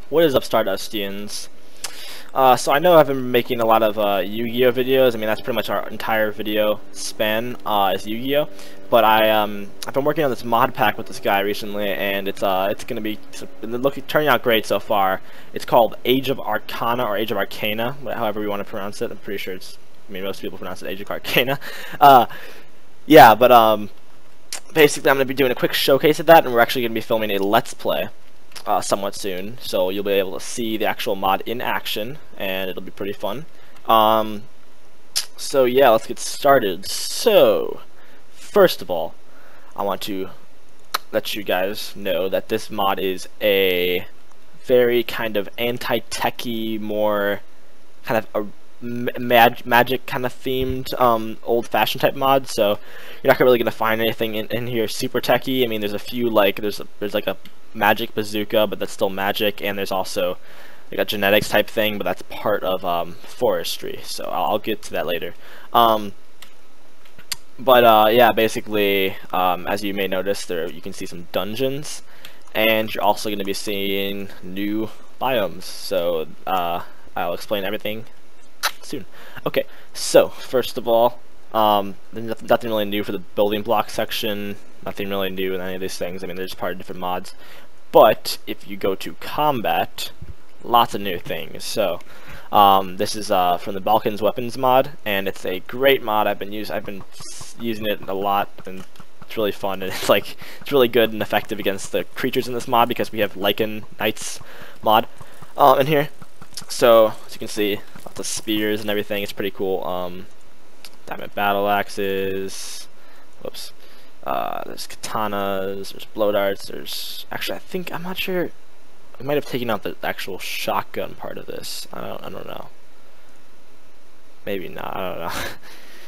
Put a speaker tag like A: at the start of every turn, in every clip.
A: What is up, Stardustians? So I know I've been making a lot of Yu-Gi-Oh videos. I mean, that's pretty much our entire video span is Yu-Gi-Oh. But I've been working on this mod pack with this guy recently, and it's gonna be turning out great so far. It's called Age of Arcana or Age of Arcana, however we want to pronounce it. I'm pretty sure I mean, most people pronounce it Age of Arcana. Yeah, but basically I'm gonna be doing a quick showcase of that, and we're actually gonna be filming a Let's Play. Somewhat soon, so you'll be able to see the actual mod in action, and it'll be pretty fun. So yeah, let's get started. So, first of all, I want to let you guys know that this mod is a very kind of anti-techy, more kind of a magic kind of themed old-fashioned type mod, so you're not really gonna find anything in here super techy. I mean, there's a few, like there's like a magic bazooka, but that's still magic, and there's also like a genetics type thing, but that's part of forestry, so I'll get to that later. Yeah, basically, as you may notice, there you can see some dungeons, and you're also going to be seeing new biomes, so I'll explain everything soon. Okay, so first of all, there's nothing really new for the building block section, nothing really new in any of these things. I mean, they're just part of different mods. But if you go to combat, lots of new things. So this is from the Balkans weapons mod, and it's a great mod. I've been using it a lot, and it's really fun, and it's really good and effective against the creatures in this mod because we have Lycan Knights mod in here. So as you can see, lots of spears and everything. It's pretty cool. Diamond battle axes. Whoops. There's katanas, there's blow darts, actually, I'm not sure, I might have taken out the actual shotgun part of this. I don't know. Maybe not, I don't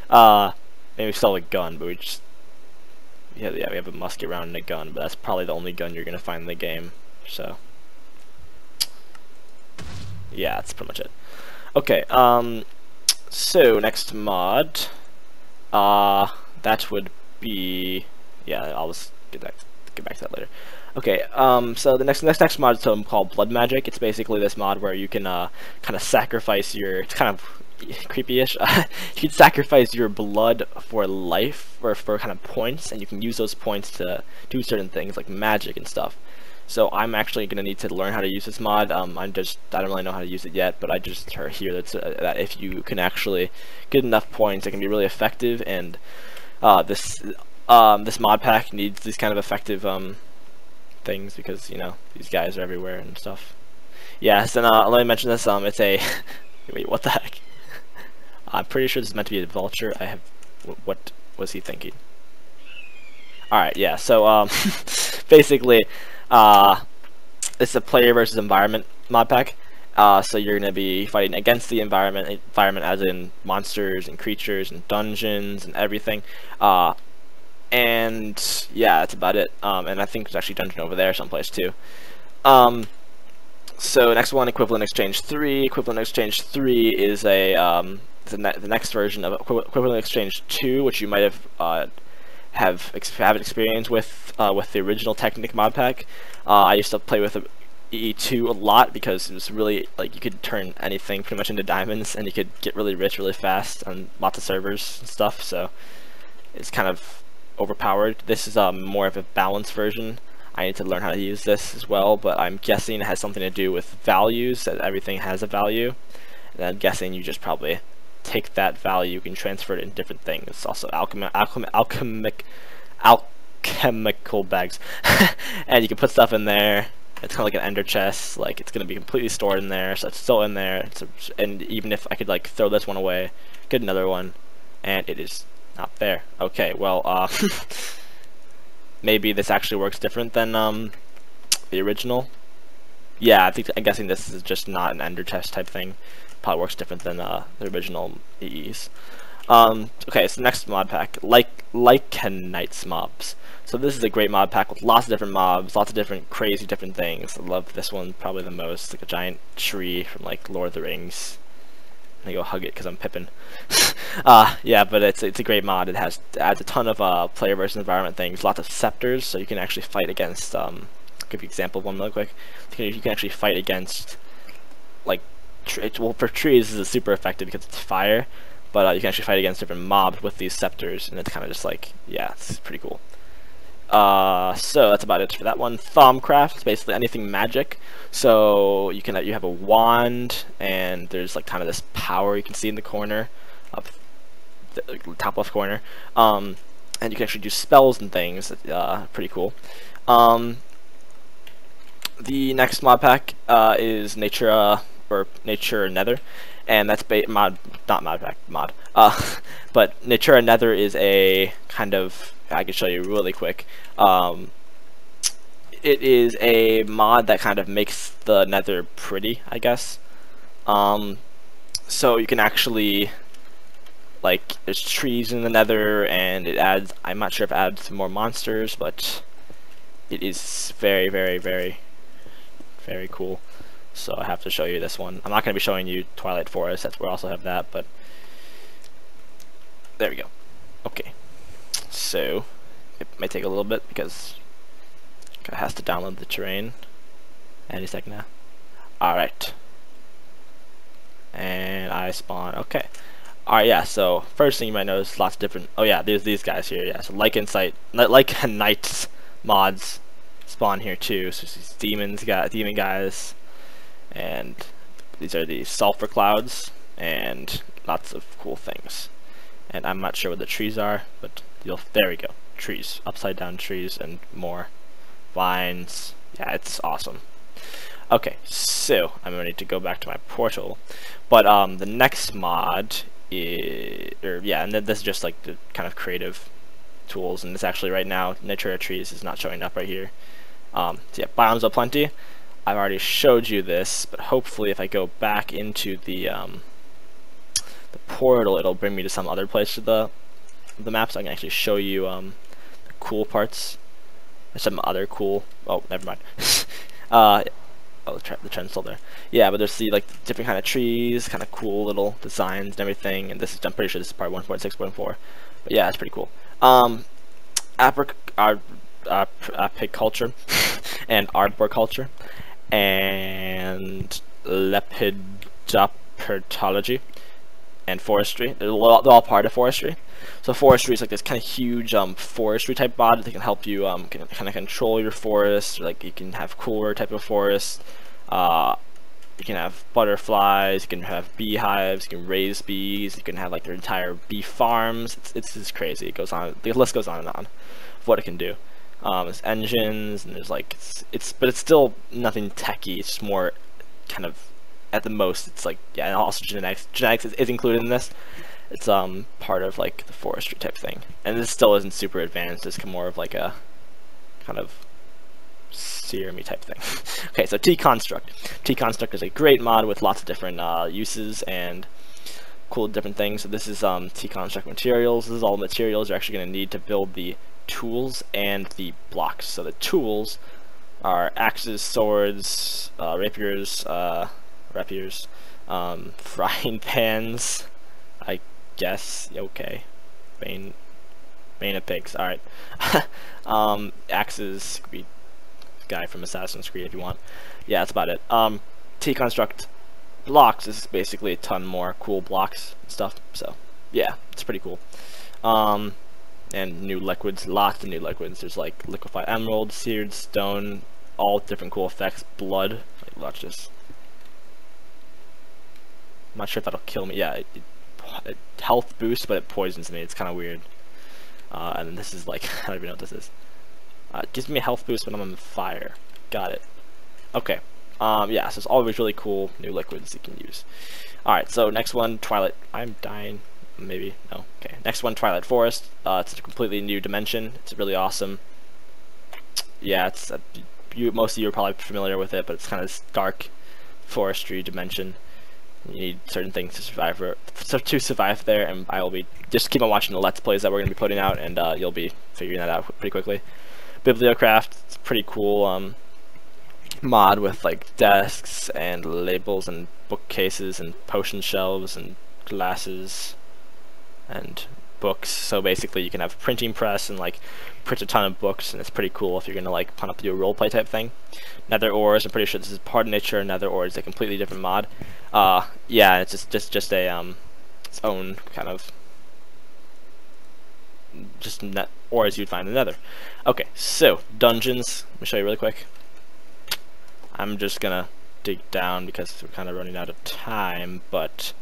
A: know. Maybe we still have a gun, but yeah, we have a musket round and a gun, but that's probably the only gun you're gonna find in the game, so. Yeah, that's pretty much it. Okay, so next mod, that would be, yeah, I'll just get back to that later. Okay, so the next mod is called Blood Magic. It's basically this mod where you can kind of sacrifice it's kind of creepy-ish. You can sacrifice your blood for life, or for kind of points, and you can use those points to do certain things like magic and stuff. So I'm actually going to need to learn how to use this mod. I don't really know how to use it yet, but I just heard here that if you can actually get enough points, it can be really effective, and this mod pack needs these kind of effective things because, you know, these guys are everywhere and stuff. Yes, and let me mention this. It's a wait, what the heck? I'm pretty sure this is meant to be a vulture. What was he thinking? All right, yeah. So basically, it's a player versus environment mod pack. So you're going to be fighting against the environment as in monsters and creatures and dungeons and everything. And yeah, that's about it. And I think there's actually a dungeon over there someplace too. So next one, Equivalent Exchange 3. Equivalent Exchange 3 is the next version of Equivalent Exchange 2, which you might have experience with the original Technic mod pack. I used to play with E2 a lot because it was really, like, you could turn anything pretty much into diamonds, and you could get really rich really fast on lots of servers and stuff, so it's kind of overpowered. This is more of a balanced version. I need to learn how to use this as well, but I'm guessing it has something to do with values, that everything has a value, and I'm guessing you just probably take that value, you can transfer it in different things. It's also alchemical bags, and you can put stuff in there. It's kind of like an ender chest, like it's going to be completely stored in there, so it's still in there. And even if I could like throw this one away, get another one, and it is not there. Okay, well, maybe this actually works different than the original. Yeah, I'm guessing this is just not an ender chest type thing. Probably works different than the original EEs. Okay, so next mod pack, Lycan Knights mobs. So this is a great mod pack with lots of different mobs, lots of different crazy different things. I love this one probably the most, like a giant tree from like Lord of the Rings. I go hug it because I'm Pippin. Yeah, but it's a great mod. It adds a ton of player versus environment things, lots of scepters, so you can actually fight against give you an example of one really quick. You can actually fight against, like, well, for trees this is super effective because it's fire, but you can actually fight against different mobs with these scepters, and it's kind of just like, yeah, it's pretty cool. So that's about it for that one. Thumbcraft is basically anything magic. So you have a wand, and there's like kind of this power you can see in the corner, up the top left corner. And you can actually do spells and things. Pretty cool. The next mod pack is Nature or Nature Nether, and that's but Nature Nether is a kind of, I can show you really quick. It is a mod that kind of makes the Nether pretty, I guess. So you can actually, like, there's trees in the Nether, and it adds, I'm not sure if it adds some more monsters, but it is very, very, very, very cool. So I have to show you this one. I'm not going to be showing you Twilight Forest, that's where I also have that, but there we go. Okay, so it may take a little bit because it has to download the terrain any second now. Alright, and I spawn. Okay, alright, yeah, so first thing you might notice, lots of different, oh yeah, there's these guys here. Yeah, so Lycan Knights mods spawn here too. So these demon guys, and these are the sulfur clouds, and lots of cool things. And I'm not sure what the trees are, but there we go. Trees, upside down trees, and more vines. Yeah, it's awesome. Okay, so I'm ready to go back to my portal, but the next mod is, and then this is just like the kind of creative tools, and it's actually right now Nature Trees is not showing up right here. So yeah, Biomes of Plenty. I've already showed you this, but hopefully if I go back into the portal, it'll bring me to some other place of the map, so I can actually show you the cool parts. There's some other cool, oh, never mind. Oh, the trend's still there. Yeah, but there's like different kind of trees, kind of cool little designs and everything, and this is, I'm pretty sure this is part 1.6.4, but yeah, it's pretty cool. Apiculture and arboriculture and lepidopterology and forestry. They're all part of forestry. So forestry is like this kind of huge forestry type mod that can help you kind of control your forest. Like you can have cooler type of forests. You can have butterflies. You can have beehives. You can raise bees. You can have like their entire bee farms. It's just crazy. It goes on. The list goes on and on of what it can do. There's engines, and there's like but it's still nothing techy. It's just more kind of, at the most, it's like, yeah, and also genetics. Genetics is included in this. It's part of like the forestry type thing, and this still isn't super advanced. It's more of like a kind of serum-y type thing. Okay, so T-Construct. T-Construct is a great mod with lots of different uses and cool different things. So this is T-Construct materials. This is all the materials you're actually going to need to build the tools and the blocks. So the tools are axes, swords, rapiers, frying pans, I guess. Okay, bane of pigs. All right. Axes could be guy from Assassin's Creed if you want. Yeah, that's about it. T-Construct blocks is basically a ton more cool blocks and stuff. So yeah, it's pretty cool. And new liquids, lots of new liquids. There's like liquefied emerald, seared stone, all different cool effects. Blood, like watch this. I'm not sure if that'll kill me. Yeah, it health boost, but it poisons me. It's kind of weird. And then this is like, I don't even know what this is. It gives me a health boost when I'm on fire. Got it. Okay. Yeah, so it's always really cool new liquids you can use. Alright, so next one, Twilight. I'm dying. Maybe. No. Okay. Next one, Twilight Forest. It's a completely new dimension. It's really awesome. Yeah, it's most of you are probably familiar with it, but it's kind of this dark forestry dimension. You need certain things to survive there, and I will be just keep on watching the Let's Plays that we're going to be putting out, and you'll be figuring that out pretty quickly. Bibliocraft, it's pretty cool mod with like desks and labels and bookcases and potion shelves and glasses and books. So basically you can have a printing press and like print a ton of books, and it's pretty cool if you're gonna like want to do a roleplay type thing. Nether ores, I'm pretty sure this is part of nature. Nether ore is a completely different mod. Yeah, it's just a its own kind of just net ores you'd find in the Nether. Okay, so dungeons. Let me show you really quick. I'm just gonna dig down because we're kind of running out of time, but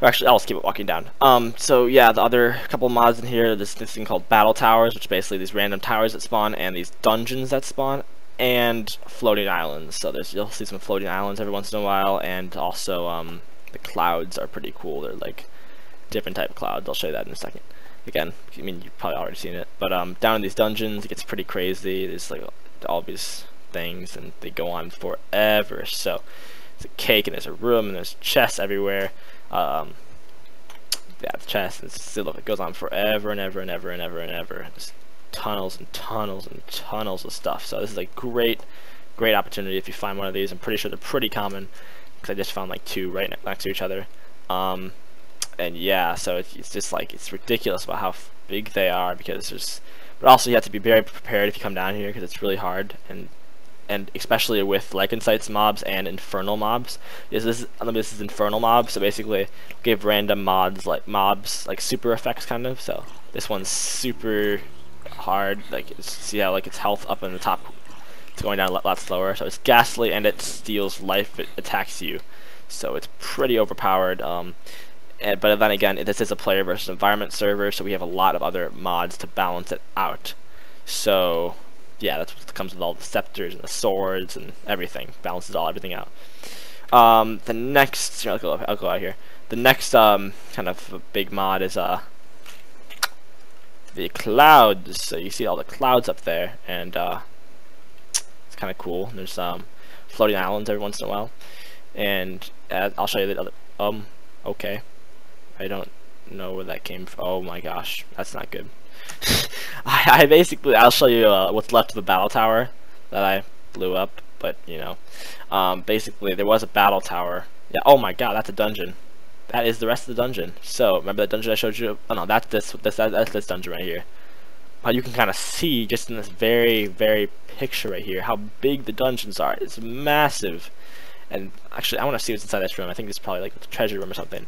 A: actually I'll just keep it walking down. So yeah, the other couple mods in here, this thing called battle towers, which are basically these random towers that spawn, and these dungeons that spawn, and floating islands. So you'll see some floating islands every once in a while, and also the clouds are pretty cool. They're like different type of clouds. I'll show you that in a second. Again, I mean, you've probably already seen it, but down in these dungeons it gets pretty crazy. There's like all these things, and they go on forever. So it's a cake, and there's a room, and there's chests everywhere. Yeah, the chest, it goes on forever and ever and ever and ever and ever. There's tunnels and tunnels and tunnels of stuff. So this is a great opportunity if you find one of these. I'm pretty sure they're pretty common because I just found like 2 right next to each other. And yeah, so it's just like, it's ridiculous about how big they are, because but also you have to be very prepared if you come down here, because it's really hard, and especially with Leichensites mobs and infernal mobs. This is infernal mobs, so basically give random mobs like super effects kind of. So this one's super hard, like see how like its health up in the top, it's going down a lot slower. So it's ghastly, and it steals life, it attacks you, so it's pretty overpowered. But then again, this is a player versus environment server, so we have a lot of other mods to balance it out. So yeah, that's what comes with all the scepters and the swords and everything. Balances everything out. The next, I'll go out here. The next kind of big mod is the clouds. So you see all the clouds up there, and it's kind of cool. There's floating islands every once in a while, and I'll show you the other. Okay, I don't know where that came from. Oh my gosh, that's not good. I'll show you what's left of the battle tower that I blew up, but you know, basically there was a battle tower. Yeah. Oh my god, that's a dungeon. That is the rest of the dungeon. So remember that dungeon I showed you? Oh no, that's this dungeon right here. But you can kind of see just in this very picture right here how big the dungeons are. It's massive. And actually, I want to see what's inside this room. I think it's probably like a treasure room or something.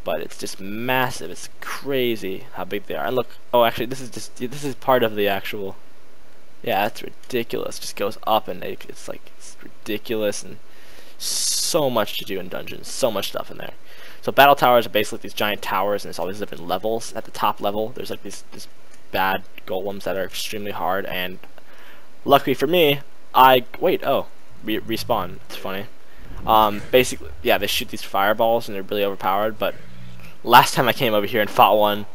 A: But it's just massive. It's crazy how big they are. And look, oh, actually, this is part of the actual. Yeah, that's ridiculous. It just goes up, and it's ridiculous, and so much to do in dungeons. So much stuff in there. So battle towers are basically these giant towers, and there's all these different levels. At the top level, there's like these bad golems that are extremely hard, and luckily for me, respawn. It's funny. Basically, yeah, they shoot these fireballs, and they're really overpowered, but last time I came over here and fought one,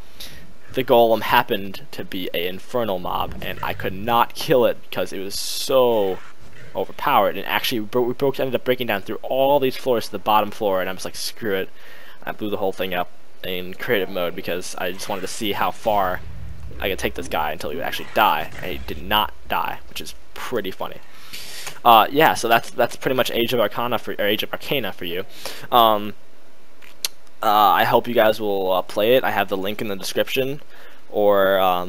A: the golem happened to be an infernal mob, and I could not kill it because it was so overpowered. And actually, we ended up breaking down through all these floors to the bottom floor, and I was like, screw it. I blew the whole thing up in creative mode because I just wanted to see how far I could take this guy until he would actually die, and he did not die, which is pretty funny. Yeah, so that's pretty much Age of Arcana for you. I hope you guys will play it. I have the link in the description, or I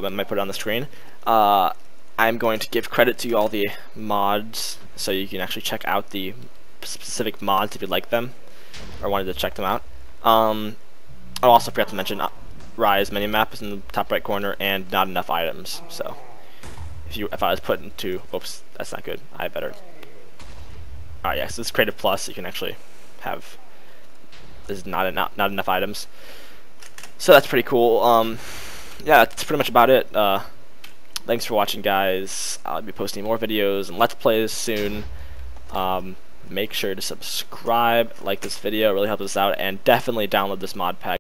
A: might put it on the screen. I'm going to give credit to all the mods, so you can actually check out the specific mods if you like them, or wanted to check them out. I also forgot to mention Rise minimap is in the top right corner, and not enough items. So if I was put into, oops, that's not good. I better. Alright, yeah, so this is Creative Plus. You can actually have. This is not enough items. So that's pretty cool. Yeah, that's pretty much about it. Thanks for watching, guys. I'll be posting more videos and Let's Plays soon. Make sure to subscribe, like this video, it really helps us out, and definitely download this mod pack.